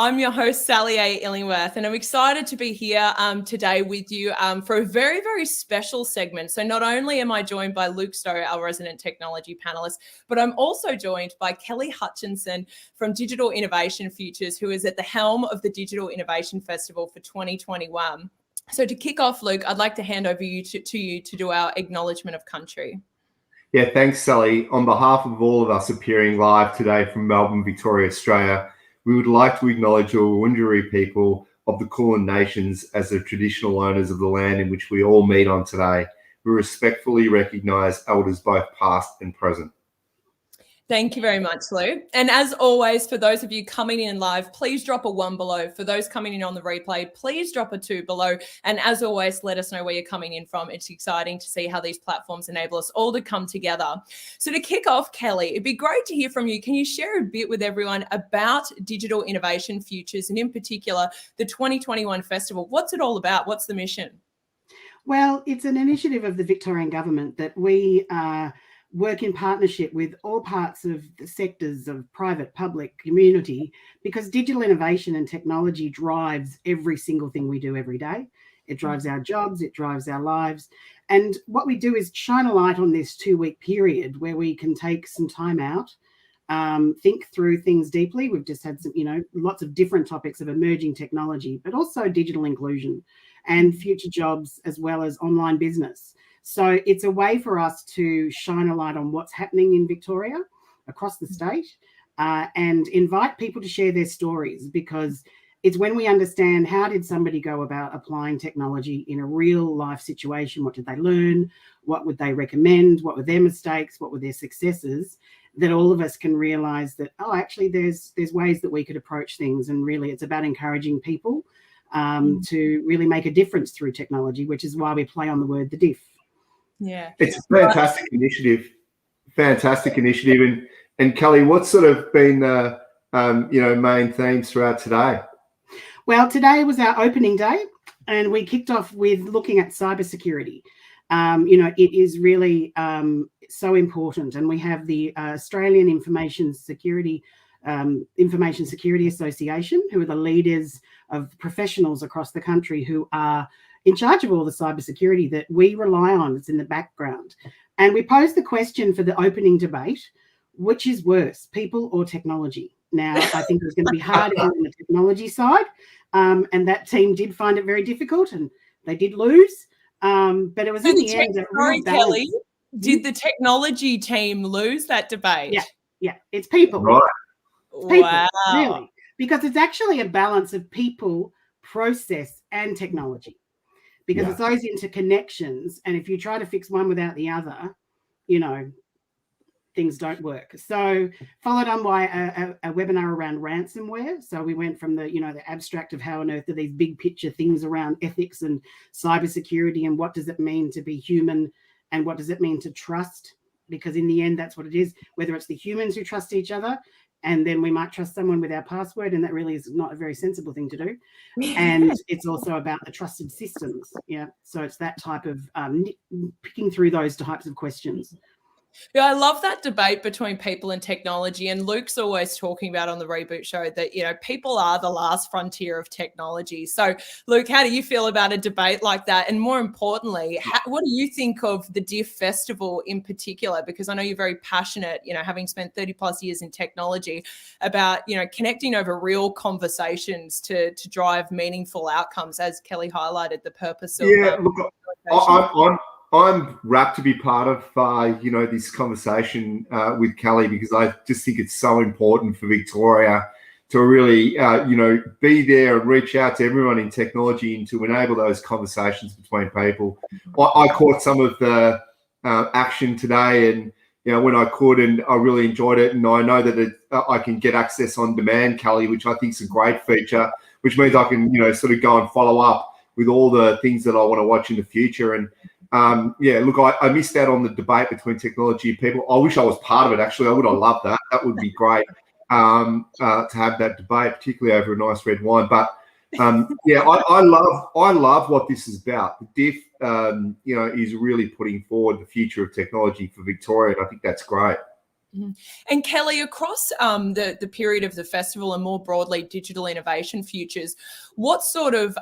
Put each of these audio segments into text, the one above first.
I'm your host, Sally A. Illingworth, and I'm excited to be here today with you for a very, very special segment. So not only am I joined by Luke Stowe, our resident technology panelist, but I'm also joined by Kelly Hutchinson from Digital Innovation Futures, who is at the helm of the Digital Innovation Festival for 2021. So to kick off, Luke, I'd like to hand over to you to do our acknowledgement of country. Yeah, thanks, Sally. On behalf of all of us appearing live today from Melbourne, Victoria, Australia, we would like to acknowledge the Wurundjeri people of the Kulin Nations as the traditional owners of the land in which we all meet on today. We respectfully recognise elders both past and present. Thank you very much, Lou. And as always, for those of you coming in live, please drop a 1 below. For those coming in on the replay, please drop a 2 below. And as always, let us know where you're coming in from. It's exciting to see how these platforms enable us all to come together. So to kick off, Kelly, it'd be great to hear from you. Can you share a bit with everyone about Digital Innovation Futures and in particular, the 2021 festival? What's it all about? What's the mission? Well, it's an initiative of the Victorian government that we work in partnership with all parts of the sectors of private, public, community, because digital innovation and technology drives every single thing we do every day. It drives our jobs, it drives our lives. And what we do is shine a light on this 2-week period where we can take some time out, think through things deeply. We've just had some, lots of different topics of emerging technology, but also digital inclusion and future jobs, as well as online business. So it's a way for us to shine a light on what's happening in Victoria, across the state, and invite people to share their stories, because it's when we understand how did somebody go about applying technology in a real life situation, what did they learn, what would they recommend, what were their mistakes, what were their successes, that all of us can realise that, oh, actually there's ways that we could approach things. And really it's about encouraging people to really make a difference through technology, which is why we play on the word the diff. Yeah, it's a fantastic initiative. And Kelly, what's sort of been the main themes throughout today? Well, today was our opening day, and we kicked off with looking at cybersecurity. It is really so important, and we have the Australian Information Security Association, who are the leaders of professionals across the country who are in charge of all the cybersecurity that we rely on. It's in the background. And we posed the question for the opening debate, which is worse, people or technology? Now, I think it was going to be hard on the technology side, and that team did find it very difficult, and they did lose. But it was in the end. Sorry, Kelly, did the technology team lose that debate? Yeah, it's people. Right. It's people, wow. Really, because it's actually a balance of people, process, and technology. Because it's those interconnections, and if you try to fix one without the other, things don't work. So followed on by a webinar around ransomware. So we went from the abstract of how on earth are these big picture things around ethics and cybersecurity, and what does it mean to be human, and what does it mean to trust? Because in the end, that's what it is, whether it's the humans who trust each other, and then we might trust someone with our password, and that really is not a very sensible thing to do. And it's also about the trusted systems. Yeah. So it's that type of picking through those types of questions. Yeah, I love that debate between people and technology. And Luke's always talking about on the Reboot show that, people are the last frontier of technology. So, Luke, how do you feel about a debate like that? And more importantly, what do you think of the DIF Festival in particular? Because I know you're very passionate, having spent 30 plus years in technology, about, connecting over real conversations to drive meaningful outcomes, as Kelly highlighted the purpose of. Yeah, look, I'm rapt to be part of, this conversation with Kelly, because I just think it's so important for Victoria to really, be there and reach out to everyone in technology and to enable those conversations between people. I caught some of the action today, and when I could, and I really enjoyed it. And I know that I can get access on demand, Kelly, which I think is a great feature, which means I can, sort of go and follow up with all the things that I want to watch in the future. And I missed out on the debate between technology and people. I wish I was part of it, actually. I would have loved that. That would be great to have that debate, particularly over a nice red wine. But I love what this is about. The DIF, is really putting forward the future of technology for Victoria, and I think that's great. Mhm. And Kelly, across the period of the festival and more broadly digital innovation futures, what sort of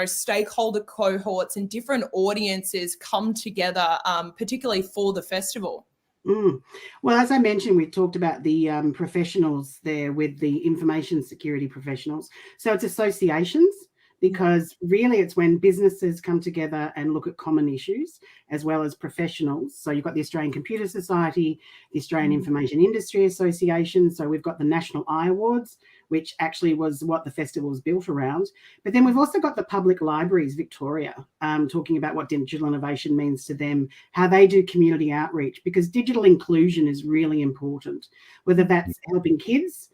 stakeholder cohorts and different audiences come together, particularly for the festival? Well, as I mentioned, we talked about the professionals there with the information security professionals. So it's associations, because really it's when businesses come together and look at common issues as well as professionals. So you've got the Australian Computer Society, the Australian Information Industry Association. So we've got the National Eye Awards, which actually was what the festival was built around. But then we've also got the Public Libraries Victoria, talking about what digital innovation means to them, how they do community outreach, because digital inclusion is really important, whether that's helping kids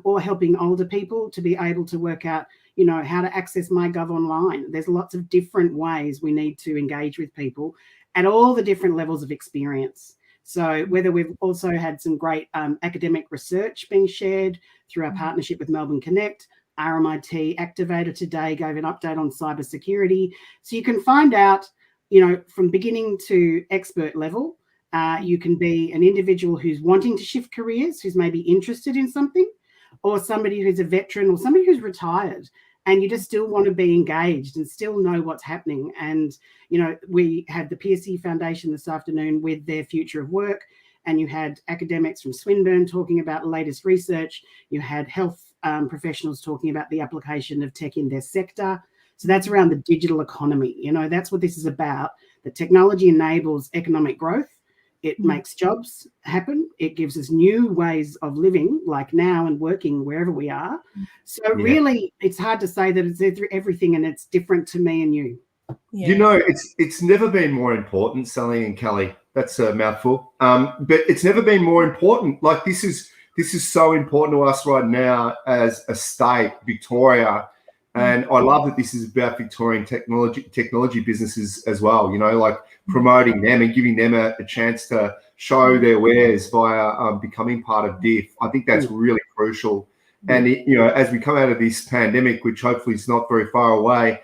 or helping older people to be able to work out, how to access MyGov online. There's lots of different ways we need to engage with people at all the different levels of experience. So whether we've also had some great academic research being shared through our partnership with Melbourne Connect, RMIT Activator today gave an update on cybersecurity. So you can find out, from beginning to expert level. You can be an individual who's wanting to shift careers, who's maybe interested in something, or somebody who's a veteran or somebody who's retired, and you just still want to be engaged and still know what's happening. And, we had the PSE Foundation this afternoon with their future of work, and you had academics from Swinburne talking about the latest research. You had health professionals talking about the application of tech in their sector. So that's around the digital economy. That's what this is about. The technology enables economic growth. It makes jobs happen. It gives us new ways of living, like now, and working wherever we are. So really, it's hard to say that it's everything and it's different to me and you. Yeah. It's never been more important, Sally and Kelly. That's a mouthful. But it's never been more important. Like this is so important to us right now as a state, Victoria. And I love that this is about Victorian technology businesses as well, like promoting them and giving them a chance to show their wares via becoming part of DIF. I think that's really crucial. And, as we come out of this pandemic, which hopefully is not very far away,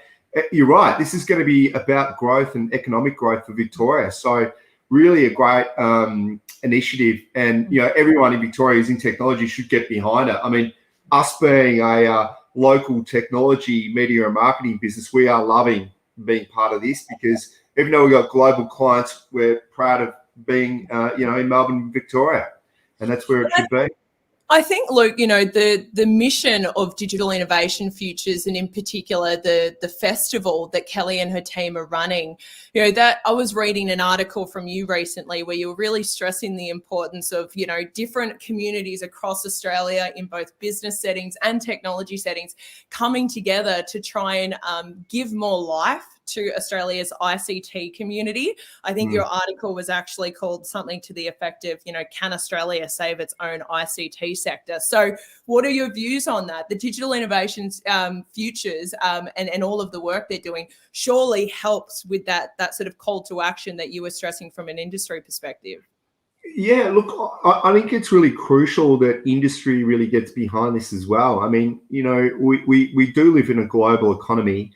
you're right. This is going to be about growth and economic growth for Victoria. So really a great initiative. And, everyone in Victoria who's in technology should get behind it. I mean, us being a local technology, media and marketing business, we are loving being part of this, because even though we've got global clients, we're proud of being, in Melbourne, Victoria, and that's where it should be. I think, Luke, the mission of Digital Innovation Futures, and in particular the festival that Kelly and her team are running, that I was reading an article from you recently where you were really stressing the importance of, different communities across Australia in both business settings and technology settings coming together to try and give more life to Australia's ICT community. I think your article was actually called something to the effect of, can Australia save its own ICT sector? So what are your views on that? The Digital Innovations Futures and all of the work they're doing surely helps with that sort of call to action that you were stressing from an industry perspective. Yeah, look, I think it's really crucial that industry really gets behind this as well. I mean, we do live in a global economy,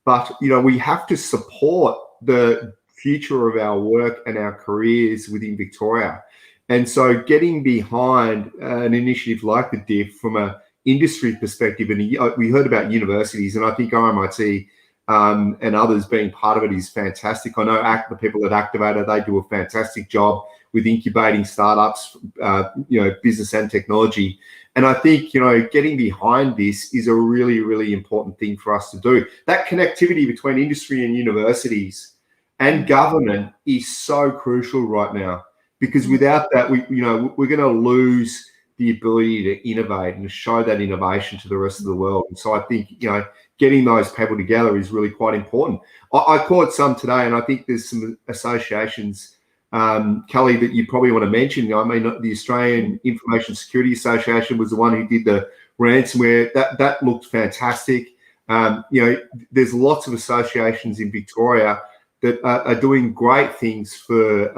but, we have to support the future of our work and our careers within Victoria. And so getting behind an initiative like the DIF from an industry perspective, and we heard about universities, and I think RMIT and others being part of it is fantastic. I know the people at Activator, they do a fantastic job with incubating startups, business and technology. And I think, getting behind this is a really, really important thing for us to do. That connectivity between industry and universities and government is so crucial right now, because without that, we're going to lose the ability to innovate and show that innovation to the rest of the world. And so I think, getting those people together is really quite important. I caught some today, and I think there's some associations, Kelly, that you probably want to mention. I mean, the Australian Information Security Association was the one who did the ransomware. That looked fantastic. There's lots of associations in Victoria that are doing great things for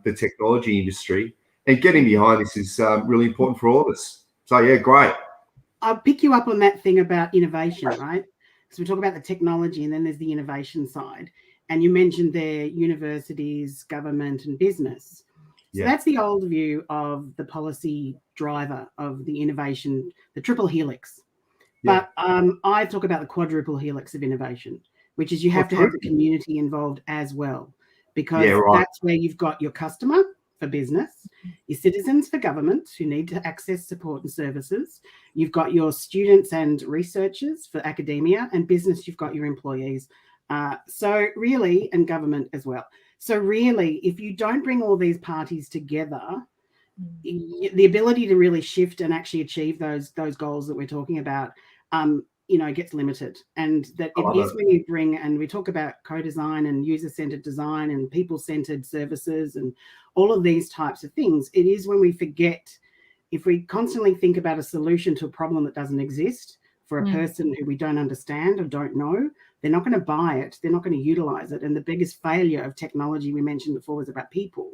the technology industry, and getting behind this is really important for all of us. So, yeah, great. I'll pick you up on that thing about innovation, right? So we talk about the technology, and then there's the innovation side. And you mentioned there universities, government, and business. So that's the old view of the policy driver of the innovation, the triple helix. But I talk about the quadruple helix of innovation, which is you have to have the community involved as well, because that's where you've got your customer for business, your citizens for government who need to access support and services. You've got your students and researchers for academia, and business, you've got your employees. So really, and government as well. So really, if you don't bring all these parties together, the ability to really shift and actually achieve those goals that we're talking about, gets limited. And that it is when you bring, and we talk about co-design and user-centered design and people-centered services and all of these types of things, it is when we forget, if we constantly think about a solution to a problem that doesn't exist for a person who we don't understand or don't know, they're not going to buy it, they're not going to utilize it. And the biggest failure of technology we mentioned before was about people.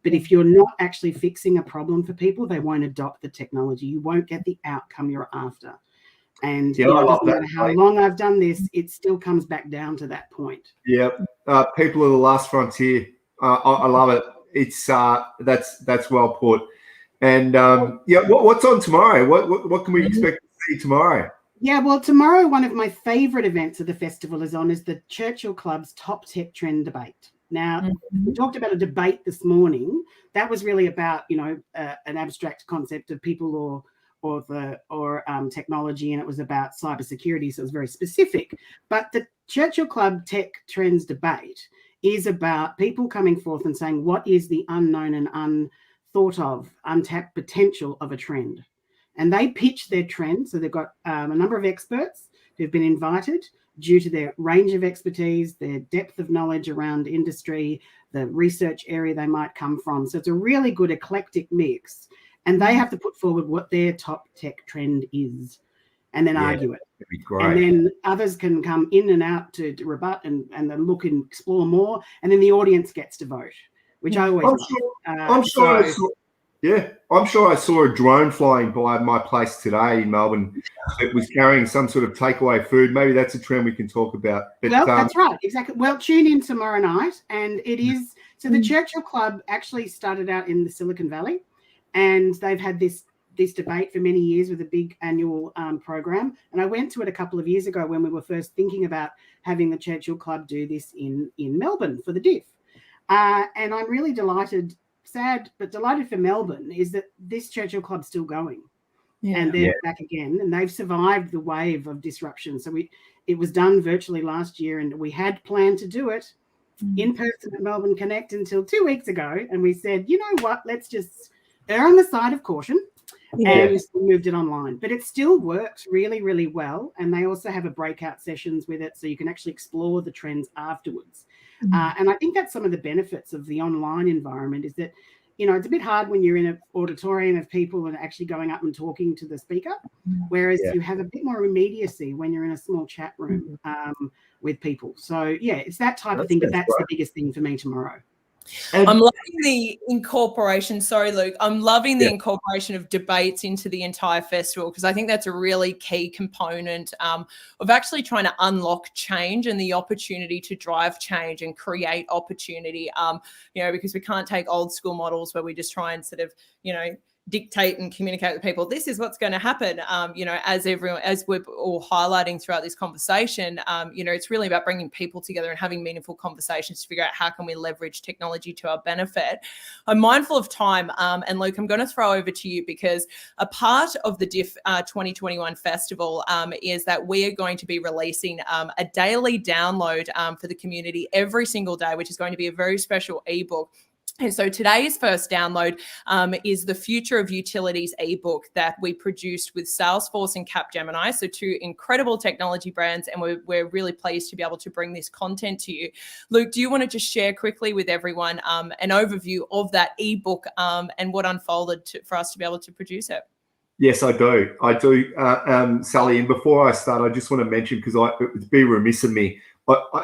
But if you're not actually fixing a problem for people, they won't adopt the technology. You won't get the outcome you're after. And it doesn't matter how long I've done this, it still comes back down to that point. Yeah, people are the last frontier. I love it. It's that's well put. And what's on tomorrow? What can we expect to see tomorrow? Yeah, well, tomorrow one of my favourite events of the festival is the Churchill Club's Top Tech Trend Debate. Now, we talked about a debate this morning. That was really about, an abstract concept of people or technology, and it was about cybersecurity, so it was very specific. But the Churchill Club Tech Trends Debate is about people coming forth and saying, what is the unknown and unthought of, untapped potential of a trend? And they pitch their trend. So they've got a number of experts who've been invited due to their range of expertise, their depth of knowledge around industry, the research area they might come from. So it's a really good eclectic mix. And they have to put forward what their top tech trend is and then argue it. That'd be great. And then others can come in and out to rebut and then look and explore more. And then the audience gets to vote, which I always I'm sure I saw a drone flying by my place today in Melbourne. It was carrying some sort of takeaway food. Maybe that's a trend we can talk about. But, that's right, exactly. Well, tune in tomorrow night, and it is so. The Churchill Club actually started out in the Silicon Valley, and they've had this debate for many years with a big annual program. And I went to it a couple of years ago when we were first thinking about having the Churchill Club do this in Melbourne for the DIF. And I'm really delighted. Sad but delighted for Melbourne is that this Churchill Club's still going, and they're back again, and they've survived the wave of disruption. So it was done virtually last year, and we had planned to do it in person at Melbourne Connect until 2 weeks ago, and we said, you know what, let's just err on the side of caution, and we moved it online. But it still works really, really well, and they also have a breakout sessions with it, so you can actually explore the trends afterwards. And I think that's some of the benefits of the online environment is that, it's a bit hard when you're in an auditorium of people and actually going up and talking to the speaker, whereas you have a bit more immediacy when you're in a small chat room with people. So, it's that type of thing, but that's the biggest thing for me tomorrow. I'm loving the incorporation. Sorry, Luke. I'm loving the incorporation of debates into the entire festival, because I think that's a really key component of actually trying to unlock change and the opportunity to drive change and create opportunity. Because we can't take old school models where we just try and sort of, dictate and communicate with people. This is what's going to happen. As we're all highlighting throughout this conversation, it's really about bringing people together and having meaningful conversations to figure out how can we leverage technology to our benefit. I'm mindful of time, and Luke, I'm going to throw over to you, because a part of the DIF 2021 festival is that we are going to be releasing a daily download for the community every single day, which is going to be a very special ebook. And so today's first download is the Future of Utilities ebook that we produced with Salesforce and Capgemini, so two incredible technology brands, and we're really pleased to be able to bring this content to you. Luke, do you want to just share quickly with everyone an overview of that ebook and what unfolded for us to be able to produce it? Yes, I do. Sally, and before I start, I just want to mention, because it would be remiss of me,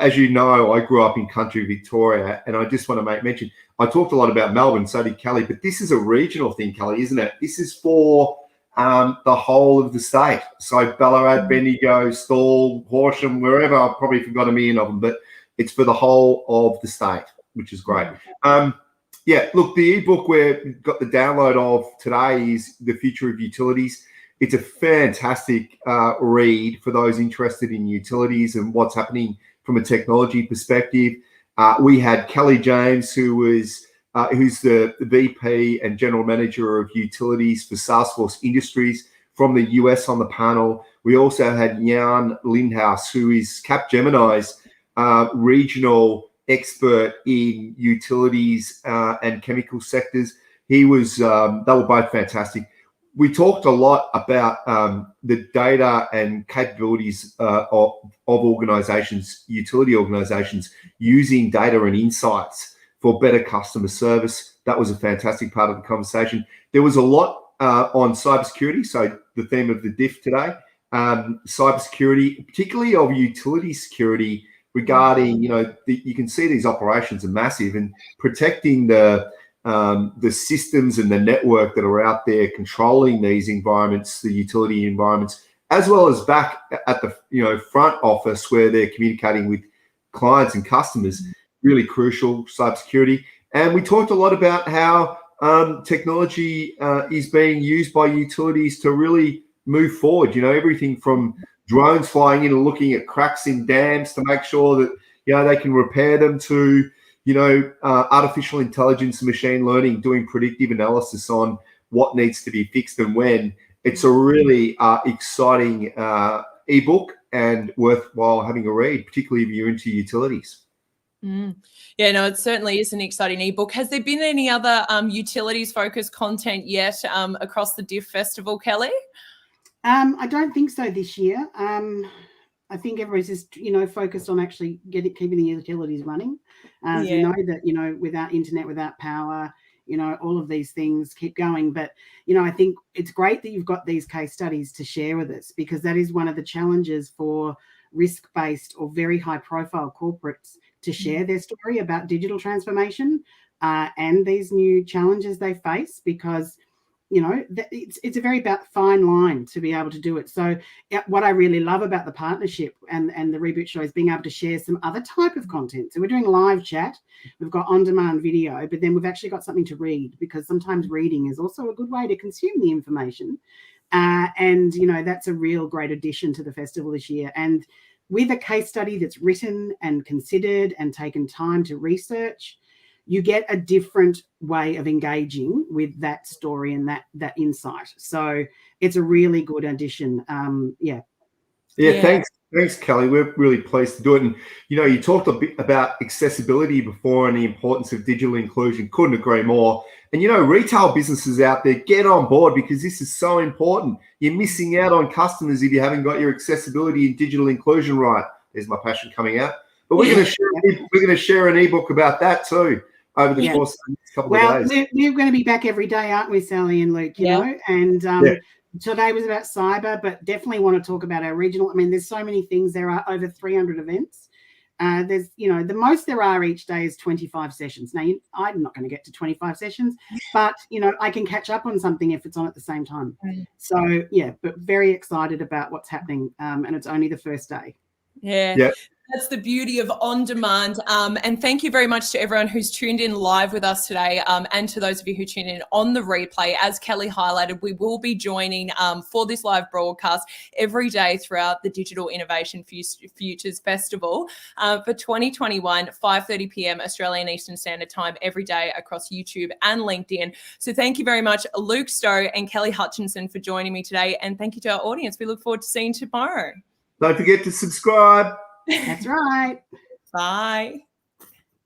as you know, I grew up in country Victoria, and I just want to make mention, I talked a lot about Melbourne, so did Kelly, but this is a regional thing, Kelly, isn't it? This is for the whole of the state. So Ballarat, Bendigo, Stawell, Horsham, wherever, I've probably forgot a million of them, but it's for the whole of the state, which is great. Yeah, look, the ebook we've got the download of today is The Future of Utilities. It's a fantastic read for those interested in utilities and what's happening from a technology perspective. We had Kelly James, who's the VP and General Manager of Utilities for Salesforce Industries from the US on the panel. We also had Jan Lindhaus, who is Capgemini's regional expert in utilities and chemical sectors. They were both fantastic. We talked a lot about the data and capabilities of organizations, utility organizations, using data and insights for better customer service. That was a fantastic part of the conversation. There was a lot on cybersecurity, so the theme of the diff today, cybersecurity, particularly of utility security regarding, you can see these operations are massive, and protecting the systems and the network that are out there controlling these environments, the utility environments, as well as back at the front office where they're communicating with clients and customers, really crucial, cybersecurity. And we talked a lot about how technology is being used by utilities to really move forward. Everything from drones flying in and looking at cracks in dams to make sure that they can repair them, to artificial intelligence and machine learning, doing predictive analysis on what needs to be fixed and when. It's a really exciting ebook and worthwhile having a read, particularly if you're into utilities. Yeah, no, it certainly is an exciting ebook. Has there been any other utilities-focused content yet across the DIF Festival, Kelly? I don't think so this year. I think everybody's just, focused on actually keeping the utilities running. We know that, without internet, without power, all of these things keep going. But, I think it's great that you've got these case studies to share with us, because that is one of the challenges for risk-based or very high-profile corporates to share their story about digital transformation and these new challenges they face, because it's a very fine line to be able to do it. So what I really love about the partnership and the Reboot show is being able to share some other type of content. So we're doing live chat, we've got on-demand video, but then we've actually got something to read, because sometimes reading is also a good way to consume the information. And that's a real great addition to the festival this year. And with a case study that's written and considered and taken time to research, you get a different way of engaging with that story and that insight. So it's a really good addition. Thanks, Kelly. We're really pleased to do it. And, you talked a bit about accessibility before and the importance of digital inclusion. Couldn't agree more. And, retail businesses out there, get on board, because this is so important. You're missing out on customers if you haven't got your accessibility and digital inclusion right. There's my passion coming out. But we're going to share an ebook about that too over the course of the next couple of days. We're going to be back every day, aren't we, Sally and Luke? You know, and today was about cyber, but definitely want to talk about our regional. I mean, there's so many things. There are over 300 events. There's, the most there are each day is 25 sessions. Now, I'm not going to get to 25 sessions, but, I can catch up on something if it's on at the same time. So, but very excited about what's happening, and it's only the first day. Yeah. That's the beauty of on demand. And thank you very much to everyone who's tuned in live with us today, and to those of you who tune in on the replay. As Kelly highlighted, we will be joining for this live broadcast every day throughout the Digital Innovation Futures Festival for 2021, 5:30 p.m. Australian Eastern Standard Time every day across YouTube and LinkedIn. So thank you very much, Luke Stowe and Kelly Hutchinson, for joining me today. And thank you to our audience. We look forward to seeing you tomorrow. Don't forget to subscribe. That's right. Bye.